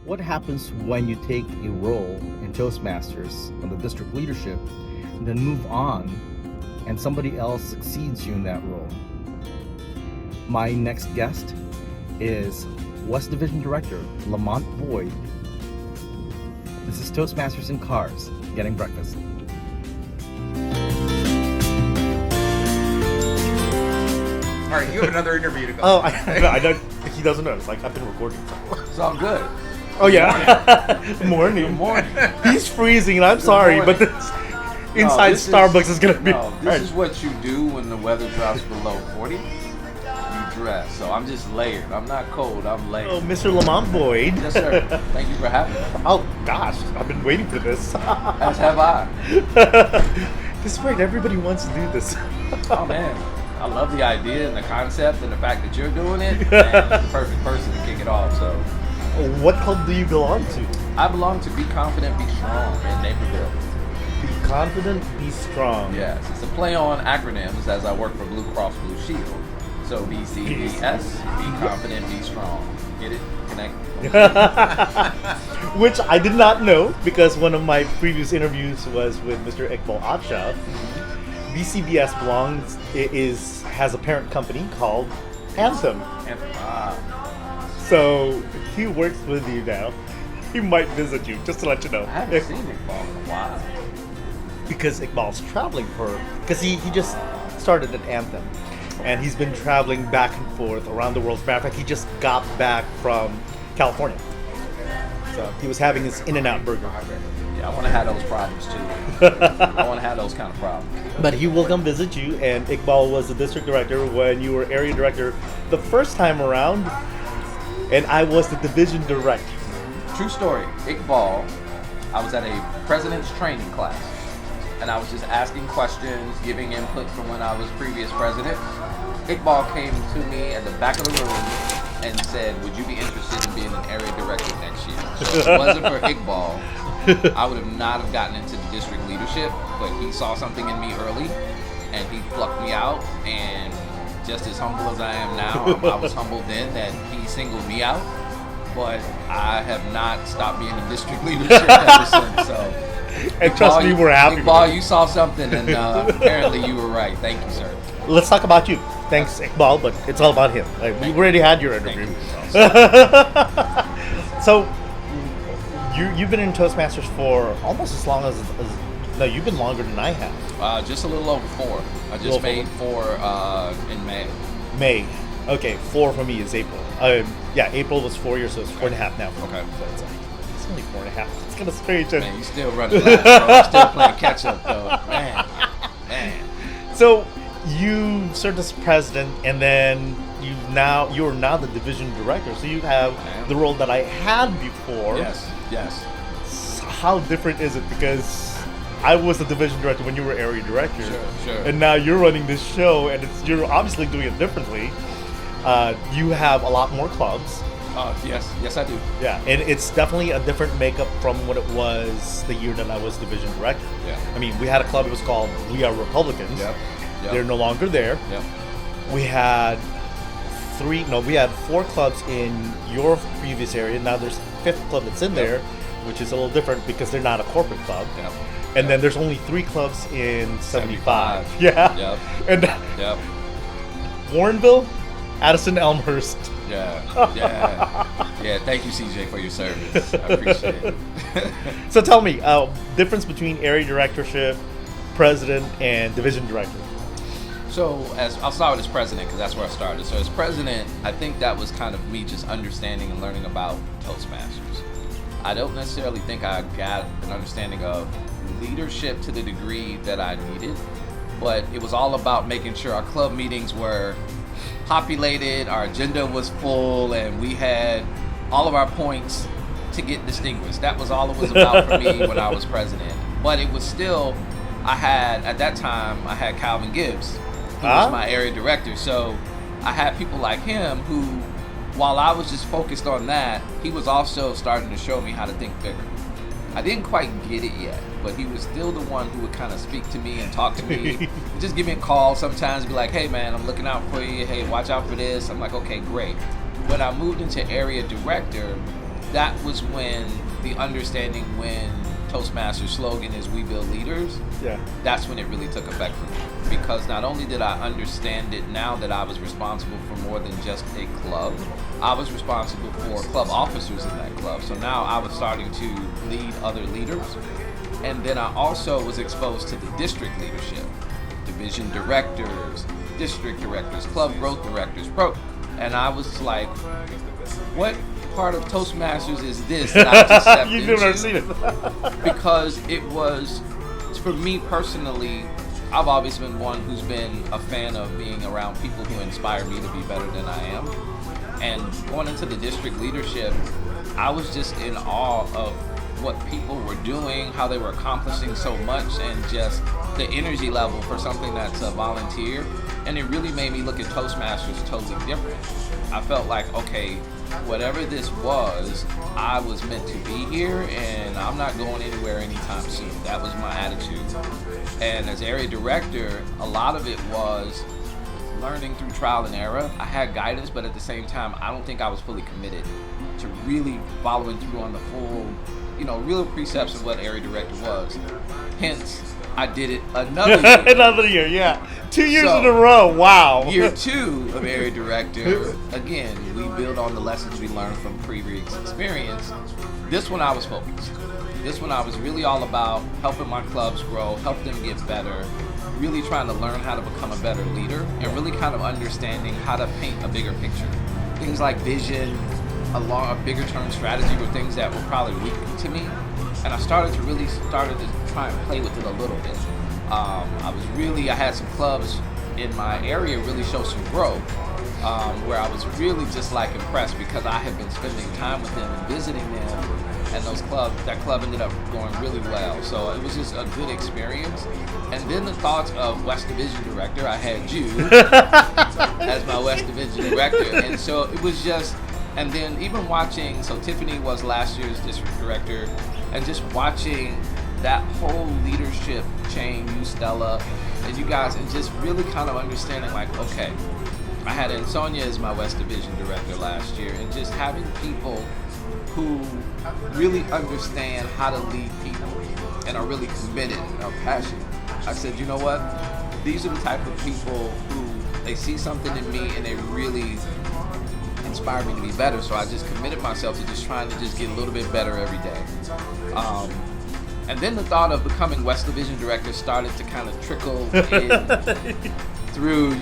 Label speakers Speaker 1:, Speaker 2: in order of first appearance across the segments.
Speaker 1: What happens when you take a role in Toastmasters on the district leadership and then move on and somebody else succeeds you in that role? My next guest is West Division Director Lamont Boyd. This is Toastmasters in Cars, Getting Breakfast.
Speaker 2: All right, you have another interview to go.
Speaker 3: Oh, I don't. He doesn't know. It's like I've been recording.
Speaker 2: It's all good.
Speaker 3: Oh yeah. Morning.
Speaker 2: Morning.
Speaker 3: He's freezing, and I'm sorry, but this inside Starbucks is gonna be.
Speaker 2: No, this is what you do when the weather drops below 40. You dress. So I'm just layered. I'm not cold. I'm layered.
Speaker 3: Oh, Mr. Lamont Boyd.
Speaker 2: Yes, sir. Thank you for having me.
Speaker 3: Oh gosh, I've been waiting for this.
Speaker 2: As have I.
Speaker 3: This is great. Everybody wants to do this.
Speaker 2: Oh man, I love the idea and the concept and the fact that you're doing it. Man, it's the perfect person to kick it off. So.
Speaker 3: What club do you belong to?
Speaker 2: I belong to Be Confident, Be Strong in Naperville.
Speaker 3: Be confident, be strong.
Speaker 2: Yes, it's a play on acronyms as I work for Blue Cross Blue Shield. So BCBS, Be Confident, Be Strong. Get it? Connect?
Speaker 3: Which I did not know because one of my previous interviews was with Mr. Iqbal Adsha. BCBS has a parent company called Anthem. So he works with you now. He might visit you, just to let you know.
Speaker 2: I haven't seen Iqbal in a while.
Speaker 3: Because Iqbal's traveling because he just started at Anthem. And he's been traveling back and forth around the world. As a matter of fact, he just got back from California. So he was having his In-N-Out burger.
Speaker 2: Yeah, I want to have those problems too. I want to have those kind of problems.
Speaker 3: But he will come visit you, and Iqbal was the district director when you were area director the first time around. And I was the division director.
Speaker 2: True story. Iqbal, I was at a president's training class, and I was just asking questions, giving input from when I was previous president. Iqbal came to me at the back of the room and said, would you be interested in being an area director next year? So if it wasn't for Iqbal, I would have not have gotten into the district leadership, but he saw something in me early, and he plucked me out, and just as humble as I am now, I was humbled then that he singled me out, but I have not stopped being in district leadership ever since. So,
Speaker 3: And trust me, we're happy.
Speaker 2: Iqbal, you saw something, and apparently you were right. Thank you, sir.
Speaker 3: Let's talk about you. Thanks, Iqbal, but it's all about him. Like, we already had your interview. So, you've been in Toastmasters for almost as long as no, you've been longer than I have.
Speaker 2: Just a little over 4. I just made 4 in May.
Speaker 3: May. Okay, 4 for me is April. April was 4 years, so it's 4.5 now.
Speaker 2: Okay.
Speaker 3: So it's only 4.5. It's kind of strange.
Speaker 2: Man, you still running laps, bro. I'm still playing catch up, though. Man.
Speaker 3: So you served as president, and then you're now the division director. So you have the role that I had before.
Speaker 2: Yes.
Speaker 3: So how different is it? Because I was the division director when you were area director.
Speaker 2: Sure.
Speaker 3: And now you're running this show, and you're obviously doing it differently. You have a lot more clubs.
Speaker 2: Yes, I do.
Speaker 3: Yeah, and it's definitely a different makeup from what it was the year that I was division director.
Speaker 2: Yeah.
Speaker 3: I mean, we had a club, it was called We Are Republicans.
Speaker 2: Yep.
Speaker 3: They're no longer there.
Speaker 2: Yep.
Speaker 3: We had 4 clubs in your previous area. Now there's a 5th club that's in there, which is a little different because they're not a corporate club.
Speaker 2: Yep.
Speaker 3: And then there's only 3 clubs in 75.
Speaker 2: 75.
Speaker 3: Yeah.
Speaker 2: Yep.
Speaker 3: And Warrenville, Addison, Elmhurst.
Speaker 2: Yeah. Thank you, CJ, for your service. I appreciate it.
Speaker 3: So tell me, difference between area directorship, president, and division director.
Speaker 2: So I'll start with as president because that's where I started. So as president, I think that was kind of me just understanding and learning about Toastmasters. I don't necessarily think I got an understanding of leadership to the degree that I needed, but it was all about making sure our club meetings were populated, our agenda was full, and we had all of our points to get distinguished. That was all it was about for me when I was president. But it was still, at that time, I had Calvin Gibbs, who was my area director. So I had people like him who, while I was just focused on that, he was also starting to show me how to think bigger. I didn't quite get it yet, but he was still the one who would kind of speak to me and talk to me. Just give me a call sometimes, be like, hey man, I'm looking out for you. Hey, watch out for this. I'm like, okay, great. When I moved into area director, that was when the understanding when Toastmasters slogan is "We build leaders."
Speaker 3: Yeah.
Speaker 2: That's when it really took effect for me, because not only did I understand it now that I was responsible for more than just a club, I was responsible for club officers in that club. So now I was starting to lead other leaders, and then I also was exposed to the district leadership, division directors, district directors, club growth directors, and I was like, what part of Toastmasters is this that I just stepped
Speaker 3: You've
Speaker 2: into?
Speaker 3: never seen it.
Speaker 2: Because it was, for me personally, I've always been one who's been a fan of being around people who inspire me to be better than I am. And going into the district leadership, I was just in awe of what people were doing, how they were accomplishing so much, and just the energy level for something that's a volunteer. And it really made me look at Toastmasters totally different. I felt like, okay, whatever this was, I was meant to be here, and I'm not going anywhere anytime soon. That was my attitude. And as area director, a lot of it was learning through trial and error. I had guidance, but at the same time, I don't think I was fully committed to really following through on the full, real precepts of what area director was. Hence, I did it another year.
Speaker 3: Another year, yeah. 2 years in a row, wow.
Speaker 2: Year 2 of area director, again, we build on the lessons we learned from previous experience. This one I was focused. This one I was really all about helping my clubs grow, help them get better, really trying to learn how to become a better leader, and really kind of understanding how to paint a bigger picture. Things like vision, a bigger term strategy were things that were probably weak to me. And I started to try and play with it a little bit. I had some clubs in my area really show some growth, where I was really just like impressed because I had been spending time with them and visiting them, and that club ended up going really well. So it was just a good experience. And then the thoughts of West Division Director, I had you as my West Division Director, and so it was just, and then even watching, so Tiffany was last year's district director, and just watching that whole leadership chain, you, Stella, and you guys, and just really kind of understanding like, okay, I had Ansonia as my West Division director last year, and just having people who really understand how to lead people and are really committed and are passionate. I said, you know what? These are the type of people who, they see something in me and they really inspire me to be better. So I just committed myself to just trying to just get a little bit better every day. And then the thought of becoming West Division Director started to kind of trickle in through,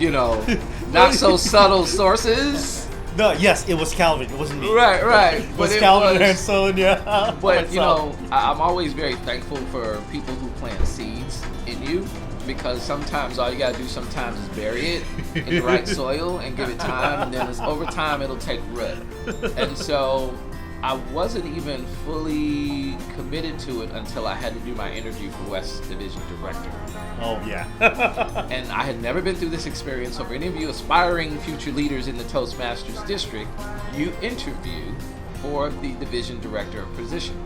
Speaker 2: not so subtle sources.
Speaker 3: No, yes, it was Calvin. It wasn't me.
Speaker 2: Right.
Speaker 3: It was Calvin and Sonia.
Speaker 2: But, I'm always very thankful for people who plant seeds in you, because sometimes all you got to do sometimes is bury it in the right soil and give it time, and then over time it'll take root. And so I wasn't even fully committed to it until I had to do my interview for West Division Director.
Speaker 3: Oh, yeah.
Speaker 2: And I had never been through this experience. So for any of you aspiring future leaders in the Toastmasters district, you interview for the Division Director position.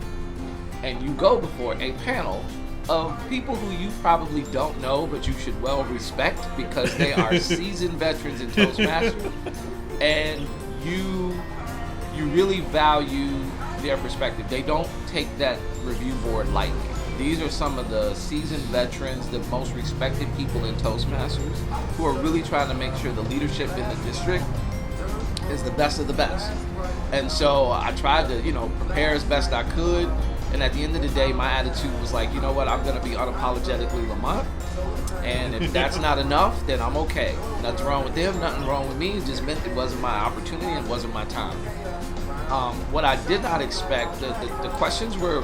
Speaker 2: And you go before a panel of people who you probably don't know, but you should well respect because they are seasoned veterans in Toastmasters. And you really value their perspective. They don't take that review board lightly. These are some of the seasoned veterans, the most respected people in Toastmasters, who are really trying to make sure the leadership in the district is the best of the best. And so I tried to, prepare as best I could. And at the end of the day, my attitude was like, you know what, I'm going to be unapologetically Lamont. And if that's not enough, then I'm okay. Nothing's wrong with them, nothing wrong with me. It just meant it wasn't my opportunity and it wasn't my time. What I did not expect, the questions were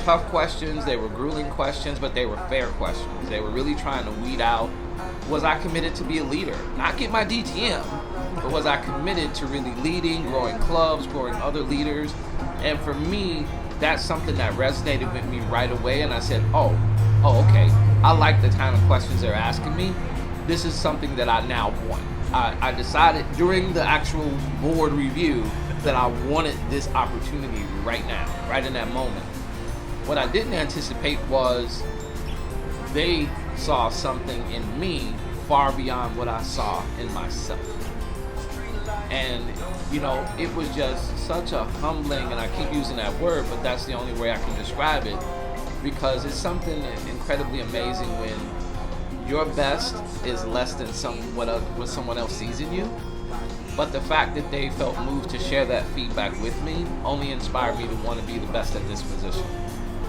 Speaker 2: tough questions, they were grueling questions, but they were fair questions. They were really trying to weed out, was I committed to be a leader? Not get my DTM, but was I committed to really leading, growing clubs, growing other leaders? And for me, that's something that resonated with me right away, and I said, oh, okay, I like the kind of questions they're asking me. This is something that I now want. I decided during the actual board review that I wanted this opportunity right now, right in that moment. What I didn't anticipate was they saw something in me far beyond what I saw in myself. And it was just such a humbling, and I keep using that word, but that's the only way I can describe it, because it's something incredibly amazing when your best is less than what someone else sees in you. But the fact that they felt moved to share that feedback with me only inspired me to want to be the best at this position.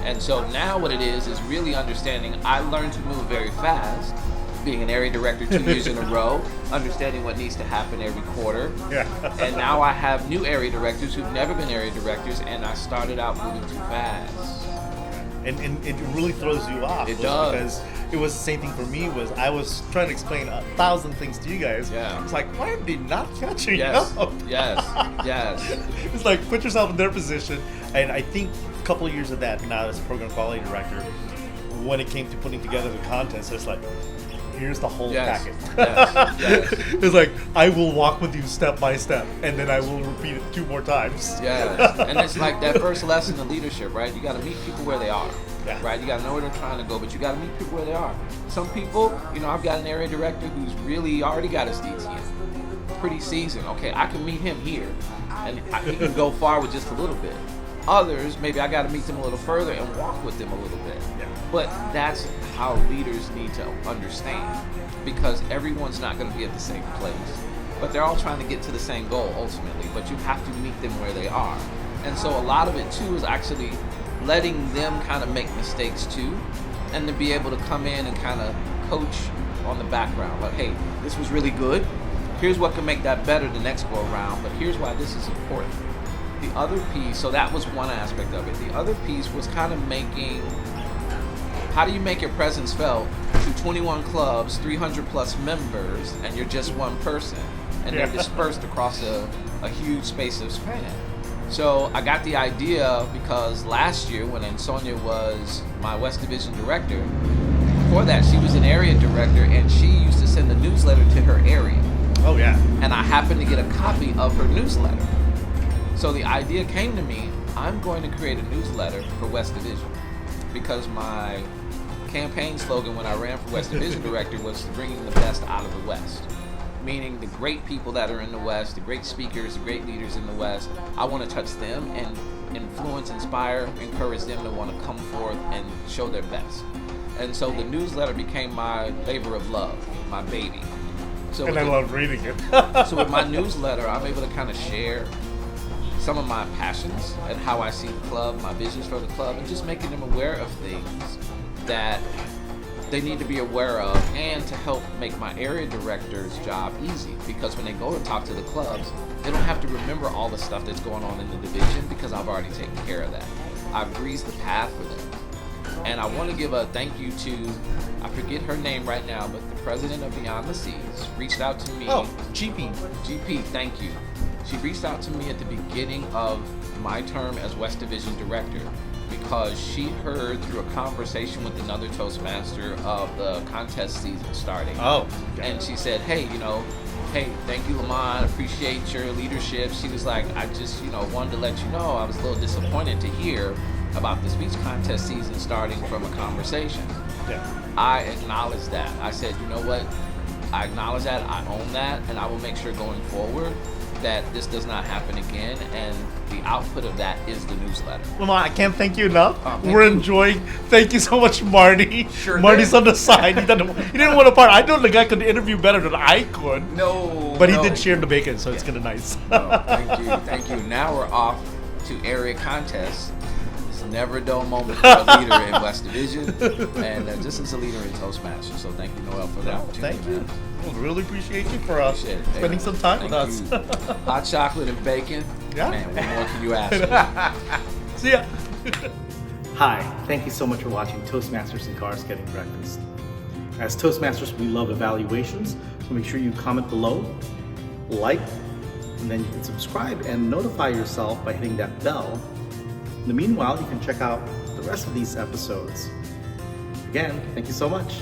Speaker 2: And so now what it is really understanding I learned to move very fast, being an area director 2 years in a row, understanding what needs to happen every quarter.
Speaker 3: Yeah.
Speaker 2: And now I have new area directors who've never been area directors, and I started out moving too fast.
Speaker 3: And it really throws you off.
Speaker 2: It does.
Speaker 3: Because it was the same thing for me. I was trying to explain 1,000 things to you guys.
Speaker 2: Yeah.
Speaker 3: It's like, why are they not catching
Speaker 2: Yes,
Speaker 3: up?
Speaker 2: yes.
Speaker 3: It's like, put yourself in their position. And I think a couple of years of that now as a program quality director, when it came to putting together the contest, it's like, here's the whole packet.
Speaker 2: Yes.
Speaker 3: It's like, I will walk with you step by step, and then I will repeat it 2 more times.
Speaker 2: Yes. And it's like that first lesson of leadership, right? You got to meet people where they are.
Speaker 3: Yeah.
Speaker 2: Right? You got to know where they're trying to go, but you got to meet people where they are. Some people, I've got an area director who's really already got his DTN. Pretty seasoned. Okay, I can meet him here, and he can go far with just a little bit. Others, maybe I got to meet them a little further and walk with them a little bit.
Speaker 3: Yeah.
Speaker 2: But that's how leaders need to understand, because everyone's not going to be at the same place. But they're all trying to get to the same goal ultimately, but you have to meet them where they are. And so a lot of it too is actually letting them kind of make mistakes too, and to be able to come in and kind of coach on the background. Like, hey, this was really good. Here's what can make that better the next go around, but here's why this is important. The other piece, so that was one aspect of it. The other piece was kind of how do you make your presence felt to 21 clubs, 300 plus members, and you're just one person, and they're dispersed across a huge space of span. So I got the idea because last year when Sonia was my West Division director, before that she was an area director, and she used to send a newsletter to her area.
Speaker 3: Oh yeah.
Speaker 2: And I happened to get a copy of her newsletter. So the idea came to me, I'm going to create a newsletter for West Division, because my campaign slogan when I ran for West Division director was bringing the best out of the West. Meaning the great people that are in the West, the great speakers, the great leaders in the West, I want to touch them and influence, inspire, encourage them to want to come forth and show their best. And so the newsletter became my labor of love, my baby.
Speaker 3: And I love reading it.
Speaker 2: So with my newsletter, I'm able to kind of share some of my passions and how I see the club, my visions for the club, and just making them aware of things that they need to be aware of, and to help make my area director's job easy, because when they go and talk to the clubs, they don't have to remember all the stuff that's going on in the division, because I've already taken care of that. I've greased the path for them. And I want to give a thank you to, I forget her name right now, but the president of Beyond the Seas reached out to me.
Speaker 3: Oh, GP.
Speaker 2: GP, thank you. She reached out to me at the beginning of my term as West Division director, because she heard through a conversation with another Toastmaster of the contest season starting.
Speaker 3: Oh. Okay.
Speaker 2: And she said, hey, thank you, Lamont, appreciate your leadership. She was like, I just, wanted to let you know I was a little disappointed to hear about the speech contest season starting from a conversation.
Speaker 3: Yeah.
Speaker 2: I acknowledge that. I said, you know what? I acknowledge that, I own that, and I will make sure going forward that this does not happen again, and the output of that is the newsletter.
Speaker 3: Lamont, I can't thank you enough.
Speaker 2: Thank
Speaker 3: We're
Speaker 2: you.
Speaker 3: enjoying. Thank you so much, Marty.
Speaker 2: Sure
Speaker 3: Marty's
Speaker 2: did.
Speaker 3: on the side. He didn't want a part. I know the guy could interview better than I could.
Speaker 2: No.
Speaker 3: But he did share the bacon, so it's kind of nice.
Speaker 2: No, thank you. Now we're off to area contests. It's never a dull moment for a leader in West Division, and just as a leader in Toastmasters. So thank you, Noel, for the opportunity.
Speaker 3: Thank you.
Speaker 2: man.
Speaker 3: We really appreciate you for
Speaker 2: Appreciate it. Hey,
Speaker 3: spending some time with us.
Speaker 2: you. Hot chocolate and bacon.
Speaker 3: Yeah.
Speaker 2: Man, what more can you ask?
Speaker 3: See ya.
Speaker 1: Hi, thank you so much for watching Toastmasters and Cars Getting Breakfast. As Toastmasters, we love evaluations, so make sure you comment below, like, and then you can subscribe and notify yourself by hitting that bell. In the meanwhile, you can check out the rest of these episodes. Again, thank you so much.